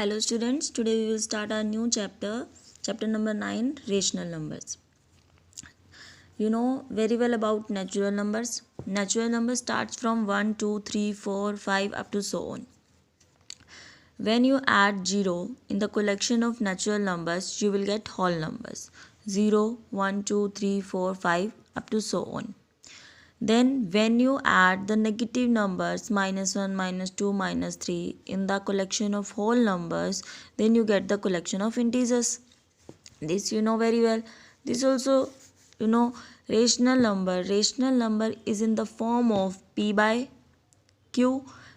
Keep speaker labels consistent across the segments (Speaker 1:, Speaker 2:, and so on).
Speaker 1: Hello students, today we will start our new chapter number 9, rational numbers. You know very well about natural numbers. Natural numbers starts from 1, 2, 3, 4, 5 up to so on. When you add 0 in the collection of natural numbers, you will get whole numbers. 0, 1, 2, 3, 4, 5 up to so on. Then when you add the negative numbers -1, -2, -3 in the collection of whole numbers, then you get the collection of integers. This you know very well. This also you know rational number. Rational number is in the form of p by q,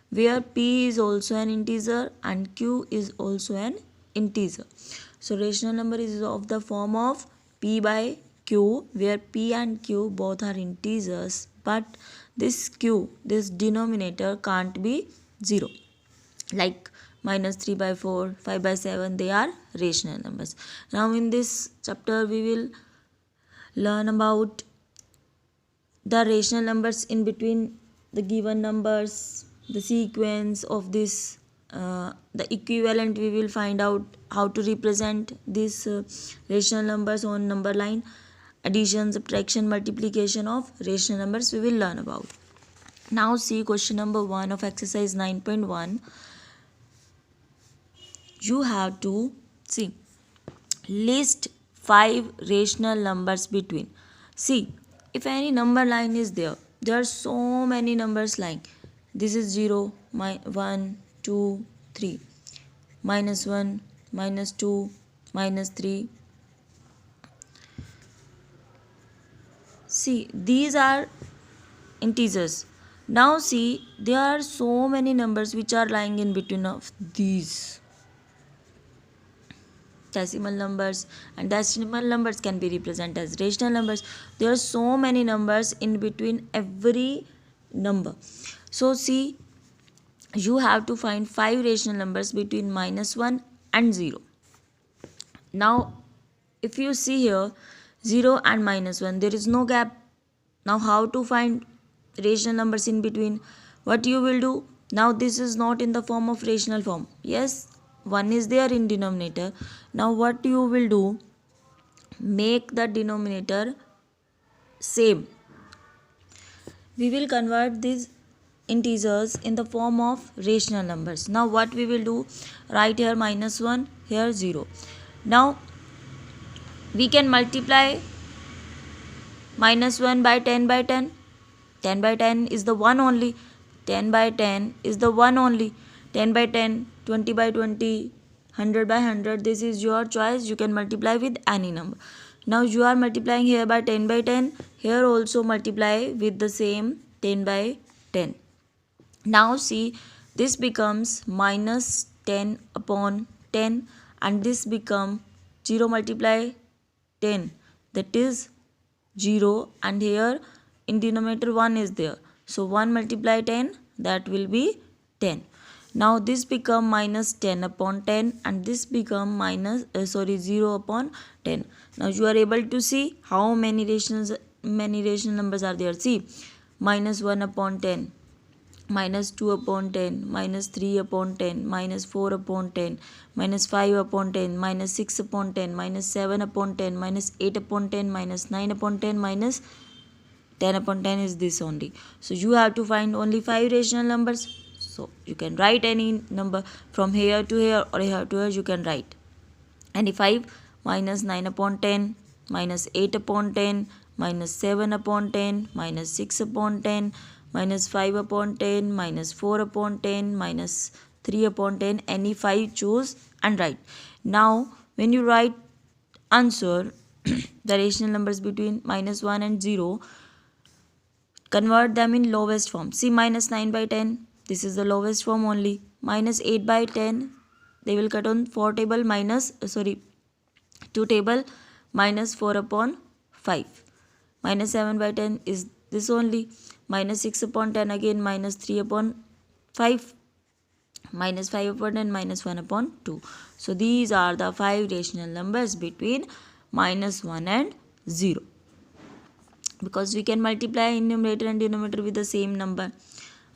Speaker 1: where p is also an integer and q is also an integer. So rational number is of the form of p by q, where p and q both are integers, but this q, this denominator can't be 0. Like -3 by 4, 5 by 7, they are rational numbers. Now in this chapter we will learn about the rational numbers in between the given numbers, the sequence of this, the equivalent. We will find out how to represent these rational numbers on number line. Addition, subtraction, multiplication of rational numbers we will learn about. Now see question number 1 of exercise 9.1. You have to see list 5 rational numbers between. See, if any number line is there are so many numbers lying. This is 0, 1, 2, 3, -1, -2, -3. See, these are integers. Now see, there are so many numbers which are lying in between of these decimal numbers, and decimal numbers can be represented as rational numbers. There are so many numbers in between every number. So see, you have to find 5 rational numbers between -1 and 0. Now if you see here 0 and -1, there is no gap. Now how to find rational numbers in between? What you will do? Now this is not in the form of rational form. Yes, 1 is there in denominator. Now what you will do? Make the denominator same. We will convert these integers in the form of rational numbers. Now what we will do? Write here -1, here 0. Now we can multiply -1 by 10 by 10. 10 by 10 is the one only. 10 by 10 is the one only. 10 by 10, 20 by 20, 100 by 100. This is your choice. You can multiply with any number. Now you are multiplying here by 10 by 10. Here also multiply with the same 10 by 10. Now see, this becomes -10 upon 10, and this become 0 multiply 10, that is 0, and here in denominator 1 is there. So 1 multiply 10, that will be 10. Now this become -10 upon 10, and this become 0 upon 10. Now you are able to see how many rational numbers are there. See, -1 upon 10, -2 upon 10, -3 upon 10, -4 upon 10, -5 upon 10, -6 upon 10, -7 upon 10, -8 upon 10, -9 upon 10, -10 upon 10 is this only. So you have to find only 5 rational numbers. So you can write any number from here to here or here to here. You can write any 5. -9 upon 10, -8 upon 10, -7 upon 10, -6 upon 10, -5 upon 10, -4 upon 10, -3 upon 10. Any 5 choose and write. Now when you write answer, the rational numbers between -1 and 0, convert them in lowest form. See, -9 by 10, this is the lowest form only. -8 by 10, they will cut on 4 table 2 table, -4 upon 5. -7 by 10 is this only. -6 upon 10 again, -3 upon 5, -5 upon 10, -1 upon 2. So these are the 5 rational numbers between -1 and 0. Because we can multiply in numerator and denominator with the same number.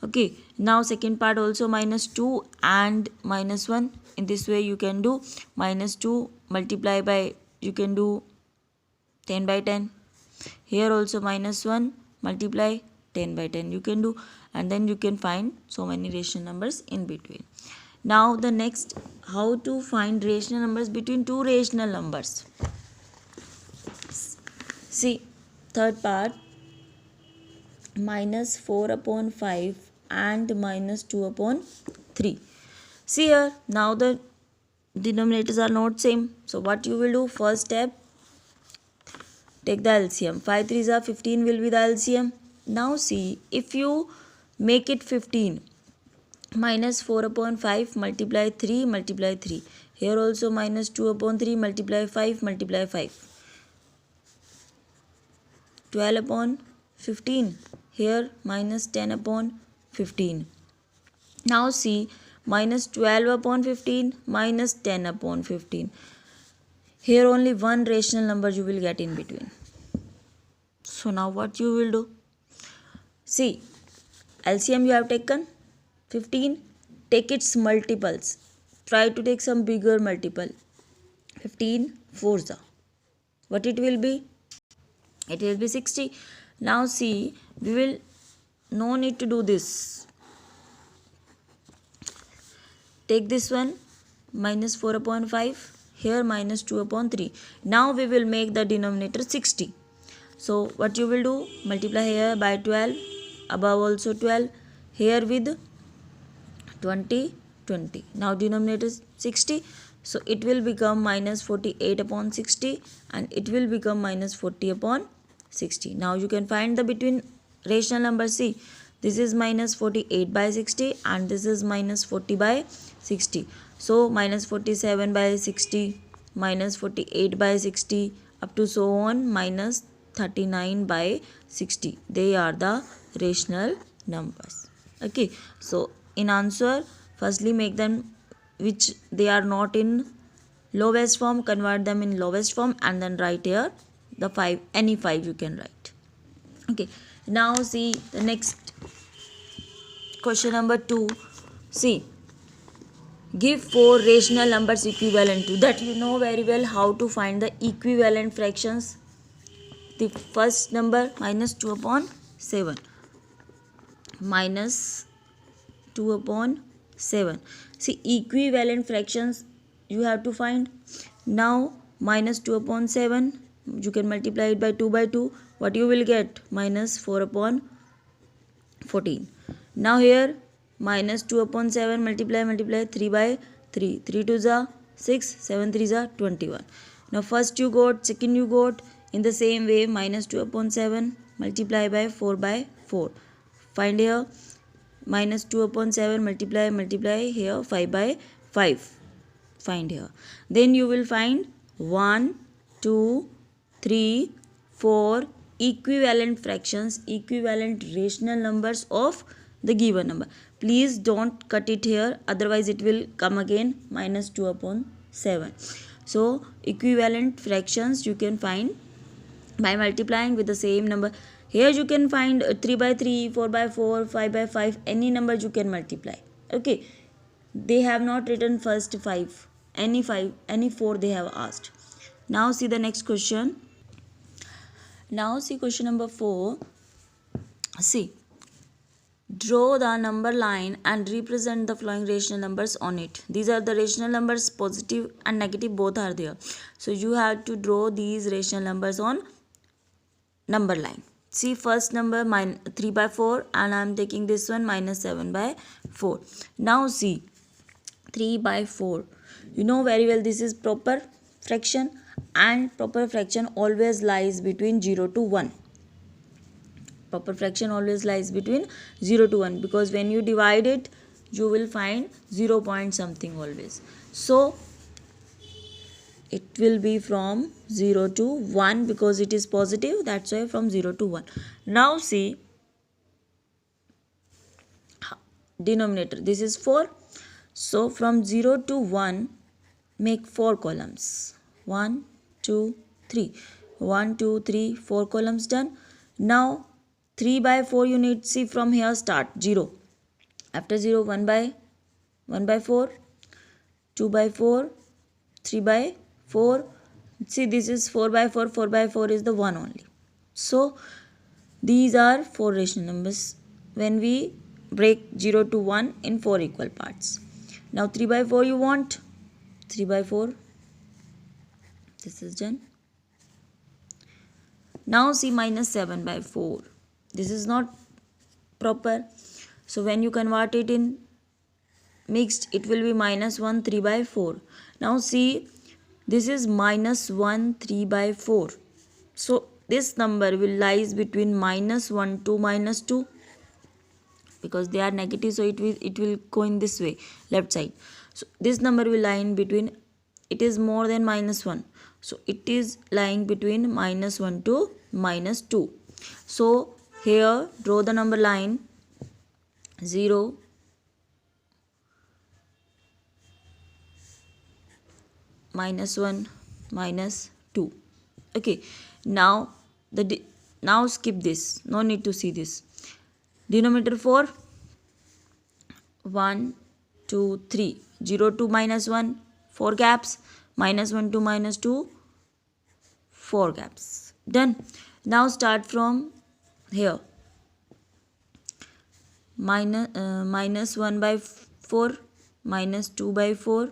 Speaker 1: Okay, now second part also minus 2 and minus 1. In this way you can do minus 2 multiply by, you can do 10 by 10. Here also minus 1 multiply 10 by 10 you can do, and then you can find so many rational numbers in between. Now the next, how to find rational numbers between two rational numbers. See, third part, minus 4 upon 5 and minus 2 upon 3. See here, now the denominators are not same. So what you will do, first step, take the LCM. 5 3s are 15 will be the LCM. Now see, if you make it 15, minus 4 upon 5 multiply 3 multiply 3. Here also minus 2 upon 3 multiply 5 multiply 5. 12 upon 15. Here minus 10 upon 15. Now see, minus 12 upon 15 minus 10 upon 15. Here only one rational number you will get in between. So now what you will do? See, LCM you have taken 15, take its multiples. Try to take some bigger multiple. 15 4s. What it will be? It will be 60. Now see, we will no need to do this. Take this one, minus 4 upon 5. Here minus 2 upon 3. Now we will make the denominator 60. So what you will do? Multiply here by 12. Above also 12. Here with 20, 20. Now denominator is 60. So it will become minus 48 upon 60. And it will become minus 40 upon 60. Now you can find the between rational number. See, this is minus 48 by 60 and this is minus 40 by 60. So minus 47 by 60, minus 48 by 60, up to so on, minus 39 by 60. They are the rational numbers. Okay, so in answer, firstly make them which they are not in lowest form, convert them in lowest form, and then write here the 5, any 5 you can write. Okay, now see the next question number 2. See, give 4 rational numbers equivalent to, that you know very well how to find the equivalent fractions. The first number, minus 2 upon 7. Minus 2 upon 7. See, equivalent fractions you have to find. Now minus 2 upon 7, you can multiply it by 2 by 2. What you will get? Minus 4 upon 14. Now here minus 2 upon 7 multiply 3 by 3. 3 2s are 6, 7 3s are 21. Now first you got, second you got. In the same way, minus 2 upon 7 multiply by 4 by 4. Find here minus 2 upon 7 multiply here 5 by 5. Find here. Then you will find 1, 2, 3, 4 equivalent fractions, equivalent rational numbers of the given number. Please don't cut it here, otherwise it will come again minus 2 upon 7. So equivalent fractions you can find by multiplying with the same number. Here you can find 3 by 3, 4 by 4, 5 by 5, any number you can multiply. Okay, they have not written first 5, any 4 they have asked. Now see the next question. Now see question number 4. See, draw the number line and represent the following rational numbers on it. These are the rational numbers, positive and negative both are there. So you have to draw these rational numbers on number line. See, first number 3 by 4 and I am taking this one minus 7 by 4. Now see, 3 by 4. You know very well this is proper fraction, and proper fraction always lies between 0 to 1. Proper fraction always lies between 0 to 1, because when you divide it you will find 0 point something always. So it will be from 0 to 1 because it is positive, that's why from 0 to 1. Now see, denominator, this is 4. So from 0 to 1 make 4 columns. 1, 2, 3. 1, 2, 3, 4 columns done. Now 3 by 4 you need, see from here start 0. After 0, 1 by 4, 2 by 4, 3 by 4. See, this is 4 by 4. 4 by 4 is the 1 only. So these are 4 rational numbers when we break 0 to 1 in 4 equal parts. Now 3 by 4 you want. 3 by 4. This is done. Now see minus 7 by 4. This is not proper. So when you convert it in mixed, it will be minus 1 3 by 4. Now see, this is minus 1 3 by 4. So this number will lies between minus 1 to minus 2 because they are negative, so it will go in this way, left side. So this number will lie in between. It is more than minus 1, so it is lying between minus 1 to minus 2. So here draw the number line 0, minus 1, minus 2. Okay, now now skip this, no need to see this. Denominator 4, 1 2 3, 0 to minus 1, 4 gaps, minus 1 to minus 2, 4 gaps. Done. Now start from here. Minus 1 by 4, minus 2 by 4,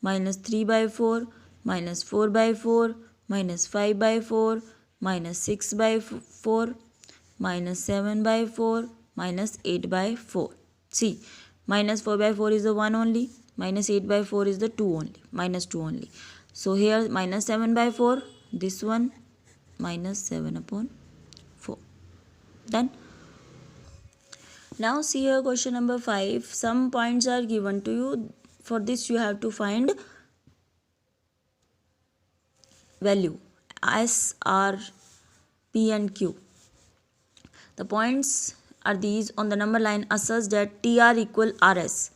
Speaker 1: minus 3 by 4, minus 4 by 4, minus 5 by 4, minus 6 by 4, minus 7 by 4, minus 8 by 4. See, minus 4 by 4 is the 1 only, minus 8 by 4 is the 2 only, minus 2 only. So here minus 7 by 4, this one minus 7 upon 4. Done. Now see here question number 5. Some points are given to you. For this you have to find value S, R, P and Q. The points are these. On the number line assert that TR equal RS.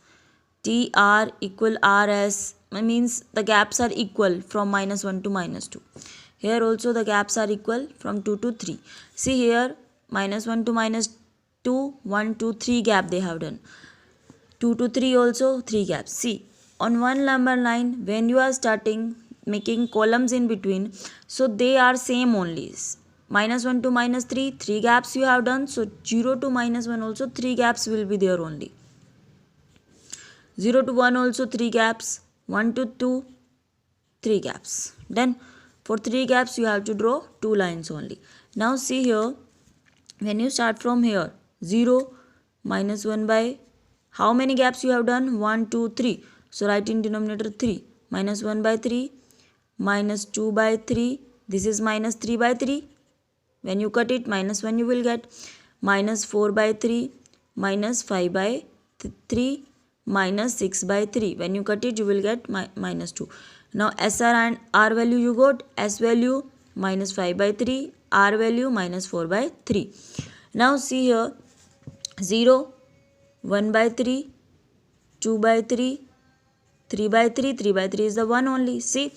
Speaker 1: TR equal RS means the gaps are equal from minus 1 to minus 2. Here also the gaps are equal from 2 to 3. See here minus 1 to minus 2, 1 to 3 gap they have done. 2 to 3 also 3 gaps. See, on one number line when you are starting making columns in between, so they are same only. Minus 1 to minus 3, 3 gaps you have done. So 0 to minus 1 also 3 gaps will be there only. 0 to 1 also 3 gaps. 1 to 2, 3 gaps. Then for 3 gaps you have to draw 2 lines only. Now see here, when you start from here, 0, minus 1 by, how many gaps you have done? 1, 2, 3. So write in denominator 3. Minus 1 by 3, minus 2 by 3. This is minus 3 by 3. When you cut it, minus 1 you will get. Minus 4 by 3, minus 5 by 3, minus 6 by 3. When you cut it, you will get minus 2. Now SR and R value you got. S value minus 5 by 3, R value minus 4 by 3. Now see here, 0, 1 by 3, 2 by 3, 3 by 3, 3 by 3 is the 1 only. See,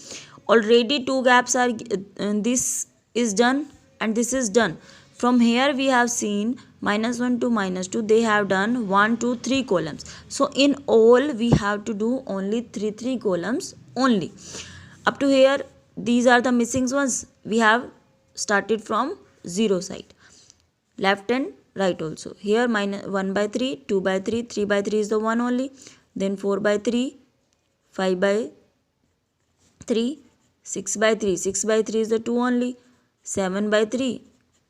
Speaker 1: already 2 gaps are, this is done and this is done. From here we have seen minus 1 to minus 2, they have done 1, 2, 3 columns. So in all we have to do only 3 columns only. Up to here, these are the missing ones. We have started from 0 side. Left and right also. Here minus 1 by 3, 2 by 3, 3 by 3 is the 1 only. Then 4 by 3, 5 by 3, 6 by 3, 6 by 3 is the 2 only. 7 by 3,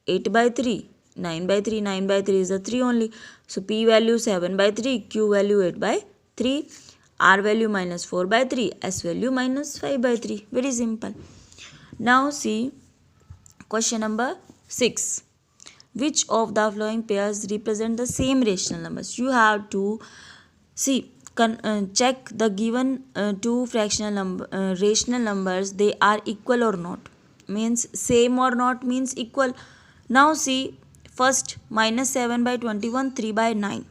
Speaker 1: 8 by 3, 9 by 3, 9 by 3 is the 3 only. So P value 7 by 3, Q value 8 by 3, R value minus 4 by 3, S value minus 5 by 3. Very simple. Now see question number 6. Which of the following pairs represent the same rational numbers? You have to see, check the given two rational numbers, they are equal or not. Means same or not means equal. Now see, first minus 7 by 21, 3 by 9.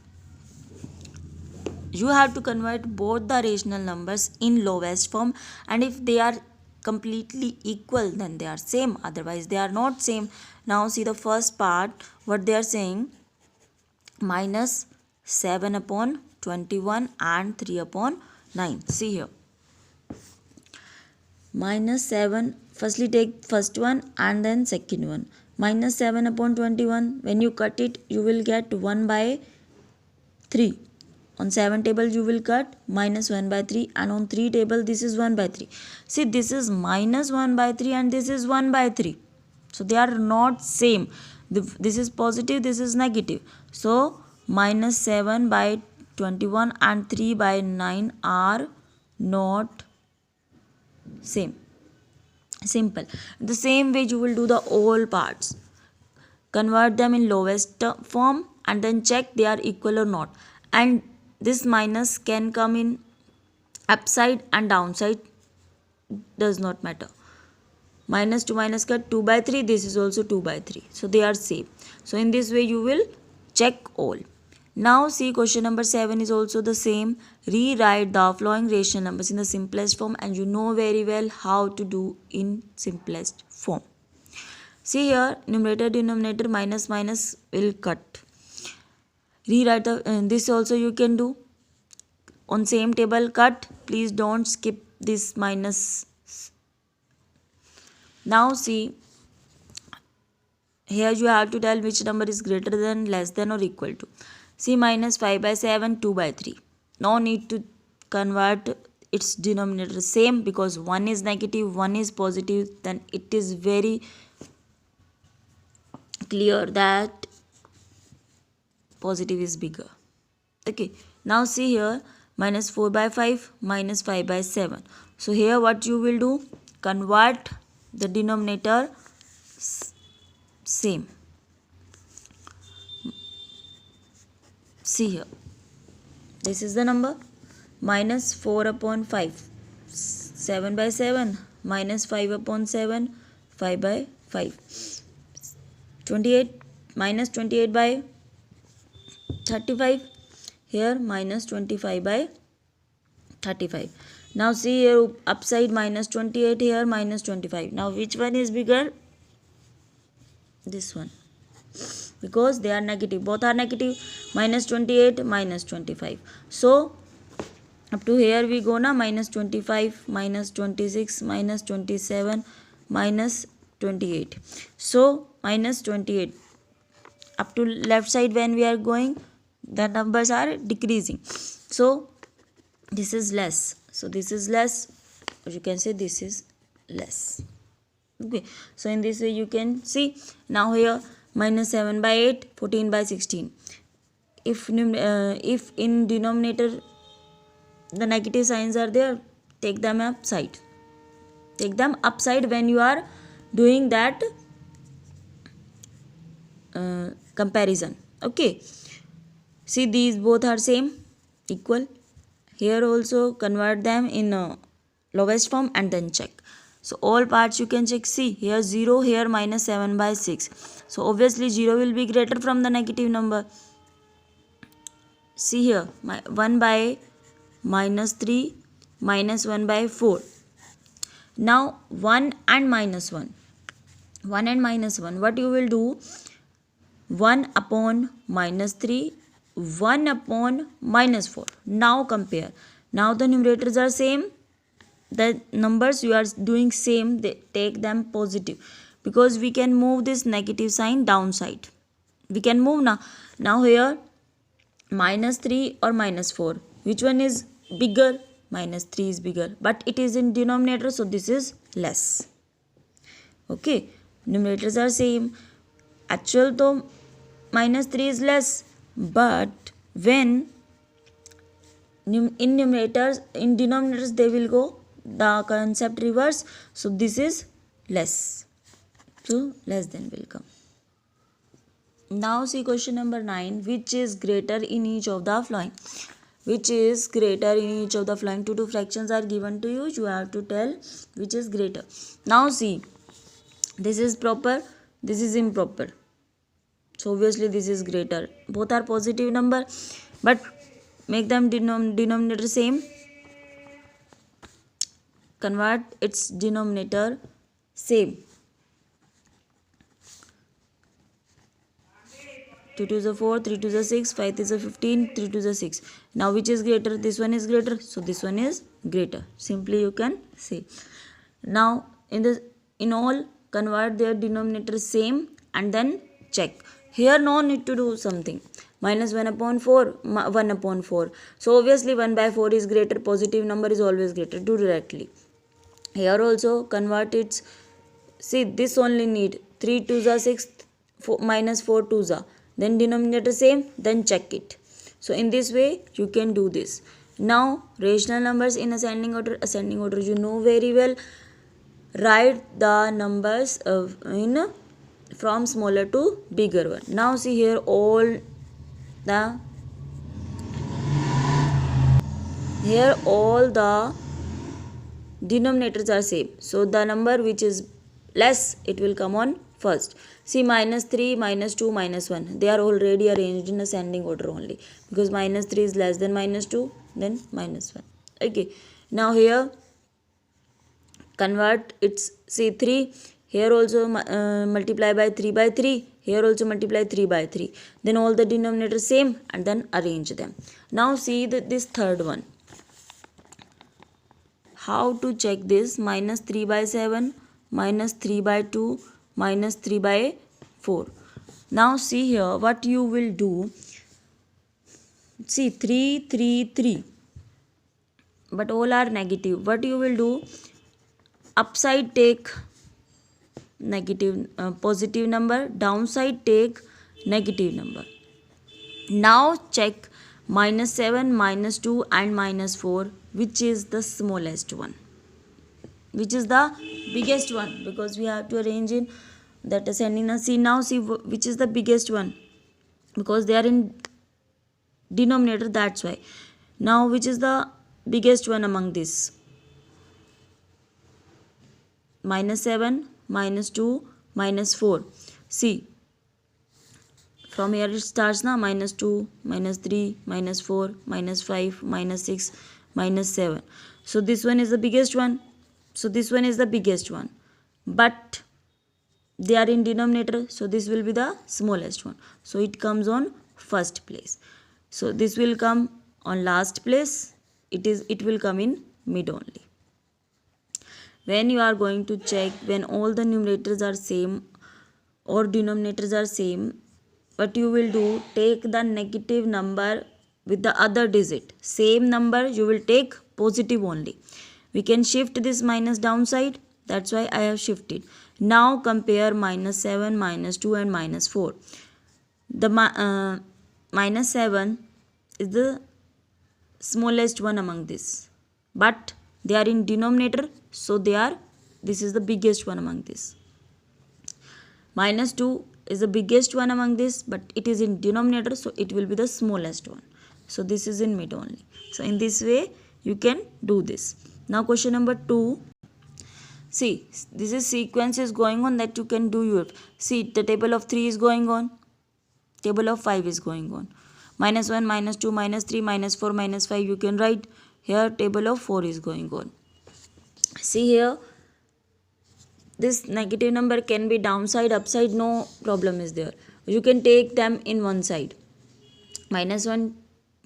Speaker 1: You have to convert both the rational numbers in lowest form, and if they are completely equal then they are same, otherwise they are not same. Now see the first part, what they are saying, minus 7 upon 21 and 3 upon 9. See here. Minus 7. Firstly take first one and then second one. Minus 7 upon 21. When you cut it, you will get 1 by 3. On 7 table you will cut minus 1 by 3, and on 3 table this is 1 by 3. See, this is minus 1 by 3 and this is 1 by 3. So they are not same. This is positive, this is negative. So minus 7 by 21 and 3 by 9 are not same. Simple. The same way you will do the all parts. Convert them in lowest form and then check they are equal or not. And this minus can come in upside and downside, does not matter. Minus to minus cut 2 by 3, this is also 2 by 3. So they are same. So in this way you will check all. Now see, question number 7 is also the same. Rewrite the following rational numbers in the simplest form, and you know very well how to do in simplest form. See here, numerator denominator minus minus will cut. Rewrite this also you can do. On same table cut. Please don't skip this minus. Now see, here you have to tell which number is greater than, less than or equal to. See, minus 5 by 7, 2 by 3. No need to convert its denominator same, because one is negative, one is positive. Then it is very clear that positive is bigger. Okay, now see here, minus 4 by 5, minus 5 by 7. So here what you will do, convert the denominator same. See here, this is the number, minus 4 upon 5, 7 by 7, minus 5 upon 7, 5 by 5. 28, minus 28 by 35, here minus 25 by 35. Now see here, upside minus 28, here minus 25. Now which one is bigger? This one, because they are negative, both are negative. Minus 28, minus 25. So up to here we go now, minus 25, minus 26, minus 27, minus 28. So minus 28. Up to left side when we are going, the numbers are decreasing. So this is less. So this is less, or you can say this is less. Okay, so in this way you can see. Now here, minus 7 by 8, 14 by 16. If in denominator the negative signs are there, take them upside. Take them upside when you are doing that comparison. Okay, see, these both are same, equal. Here also convert them in lowest form and then check. So all parts you can check. See here 0, here minus 7 by 6. So obviously 0 will be greater from the negative number. See here, 1 by minus 3, minus 1 by 4. Now 1 and minus 1. 1 and minus 1. What you will do? 1 upon minus 3, 1 upon minus 4. Now compare. Now the numerators are same. The numbers you are doing same, they take them positive, because we can move this negative sign downside. We can move now. Now here minus 3 or minus 4. Which one is bigger? Minus 3 is bigger, but it is in denominator, so this is less. Okay, numerators are same. Actual though minus 3 is less, but when in denominators they will go the concept reverse, so this is less, so less than will come. Now see question number 9, which is greater in each of the following. Which is greater in each of the following? Two fractions are given to you, you have to tell which is greater. Now see, this is proper, this is improper, so obviously this is greater. Both are positive number, but make them denominator same. Convert its denominator same. 2 to the 4, 3 to the 6, 5 to the 15, 3 to the 6. Now which is greater? This one is greater, so this one is greater. Simply you can say. Now in all, convert their denominator same and then check. Here no need to do something. Minus 1 upon 4, 1 upon 4. So obviously 1 by 4 is greater. Positive number is always greater. Do directly. Here also convert it. See, this only need 3 to the 6, minus 4 to the. Then denominator same, then check it. So in this way you can do this. Now rational numbers in ascending order you know very well. Write the numbers from smaller to bigger one. Now see here all the denominators are same. So the number which is less, it will come on first. See, minus 3, minus 2, minus 1. They are already arranged in ascending order only. Because minus 3 is less than minus 2, then minus 1. Okay. Now here, convert it's, see 3. Here also multiply by 3 by 3. Here also multiply 3 by 3. Then all the denominators same and then arrange them. Now see this third one. How to check this? Minus 3 by 7, minus 3 by 2, minus 3 by 4. Now see here what you will do. See 3, 3, 3. But all are negative. What you will do? Upside take negative positive number, downside take negative number. Now check minus 7, minus 2 and minus 4, which is the smallest one, which is the biggest one, because we have to arrange in that ascending. See now, see which is the biggest one, because they are in denominator, that's why. Now which is the biggest one among this? Minus 7, minus 2, minus 4. See, from here it starts now. Minus 2, minus 3, minus 4, minus 5, minus 6, minus 7. So this one is the biggest one. So this one is the biggest one. But they are in denominator, so this will be the smallest one. So it comes on first place. So this will come on last place. It will come in mid only. When you are going to check, when all the numerators are same or denominators are same, what you will do, take the negative number with the other digit. Same number you will take positive only. We can shift this minus downside. That's why I have shifted. Now compare minus 7, minus 2 and minus 4. The minus 7 is the smallest one among this. But they are in denominator, so this is the biggest one among this. Minus 2 is the biggest one among this, but it is in denominator, so it will be the smallest one. So this is in mid only. So in this way you can do this. Now question number 2. See, this is sequence is going on that you can do your. See, the table of 3 is going on. Table of 5 is going on. Minus 1, minus 2, minus 3, minus 4, minus 5 you can write. Here table of 4 is going on. See here, this negative number can be downside, upside, no problem is there. You can take them in one side. Minus 1,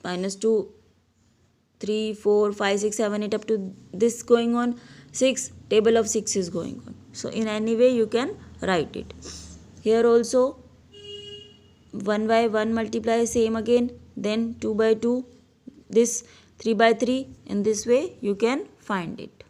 Speaker 1: minus 2, 3, 4, 5, 6, 7, 8 up to this going on. 6, table of 6 is going on. So in any way you can write it. Here also 1 by 1 multiply same again. Then 2 by 2, this 3 by 3. In this way you can find it.